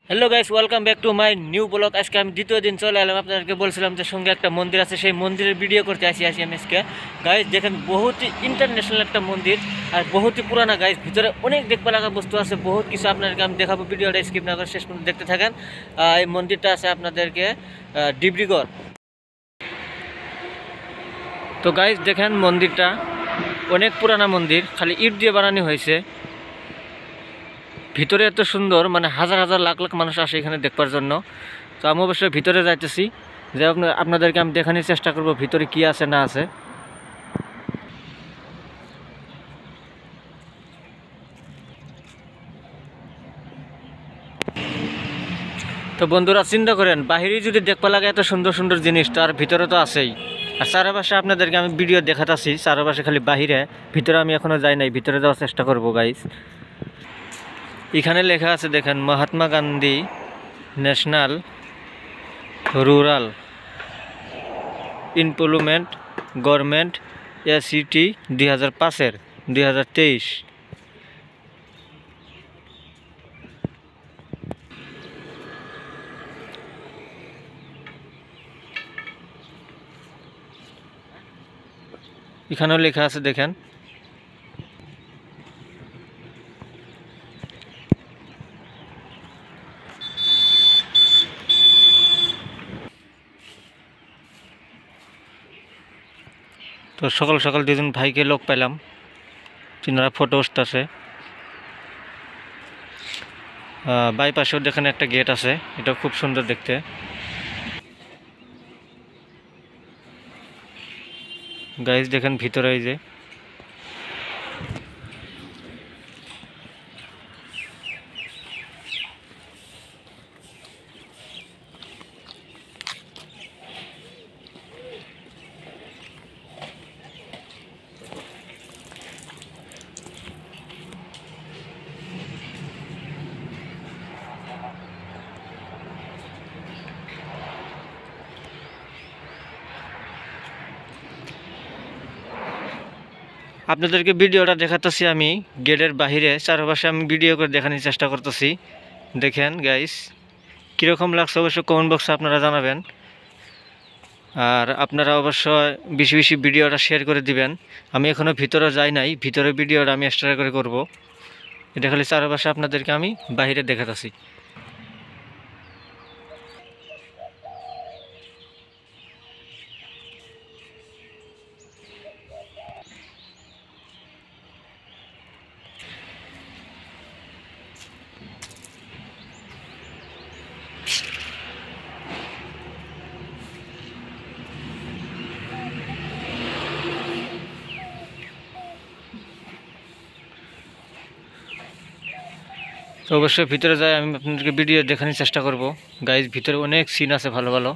Hello guys, welcome back to my new blog. আজকে আমি দ্বিতীয় দিন চলে এলাম। আপনাদেরকে বলছিলাম যে সঙ্গে একটা মন্দির আছে, সেই মন্দিরের ভিডিও করতে আসি আমি আজকে। গাইস দেখেন, বহুতই ইন্টারন্যাশনাল একটা মন্দির আর বহুতই পুরানা। গাইস ভিতরে অনেক দেখতে লাগা বস্তু আছে, বহুত কিছু আপনাদেরকে আমি দেখাবো। ভিডিওটা স্কিপ না করে শেষ পর্যন্ত দেখতে থাকেন। এই মন্দিরটা আছে আপনাদেরকে ডিব্রুগড়। তো গাইস দেখেন, মন্দিরটা অনেক পুরানা মন্দির, খালি ইট দিয়ে বানানো হয়েছে। ভিতরে এত সুন্দর, মানে হাজার হাজার লাখ লাখ মানুষ আসে এখানে দেখবার জন্য। তো আমি অবশ্যই ভিতরে যাইতেছি, যে আপনাদেরকে আমি দেখানোর চেষ্টা করব ভিতরে কি আছে না আছে। তো বন্ধুরা, চিন্তা করেন, বাহিরে যদি দেখবা লাগে এত সুন্দর সুন্দর জিনিস, তার ভিতরে তো আছেই। আর চারপাশে আপনাদেরকে আমি ভিডিও দেখাতেছি, চারপাশে খালি বাহিরে, ভিতরে আমি এখনো যাই নাই, ভিতরে যাওয়ার চেষ্টা করব গাইস। এখানে লেখা আছে দেখেন, Mahatma Gandhi national rural employment government act 2005-এর 2023। এখানেও লেখা আছে দেখেন। তো সকাল সকাল দুজন ভাইকে লোক পেলাম, তিনারা ফটো উঠতেছে। বাইপাসেও দেখেন একটা গেট আছে, এটা খুব সুন্দর দেখতে। গাইজ দেখেন ভিতরে এই যে আপনাদেরকে ভিডিওটা দেখাতেছি আমি গেটের বাহিরে, চারপাশে আমি ভিডিও করে দেখানোর চেষ্টা করতেছি। দেখেন গাইস, কীরকম লাগছে অবশ্যই কমেন্ট বক্সে আপনারা জানাবেন। আর আপনারা অবশ্যই বেশি বেশি ভিডিওটা শেয়ার করে দিবেন। আমি এখনও ভিতরে যাই নাই, ভিতরে ভিডিওটা আমি এক্সট্রা করে করব। এটা খালি চারপাশে আপনাদেরকে আমি বাহিরে দেখাতেছি। তো অবশ্যই ভিতরে যাই আমি আপনাদেরকে ভিডিও দেখানোর চেষ্টা করব। গাইজ ভিতরে অনেক সিন আছে ভালো ভালো।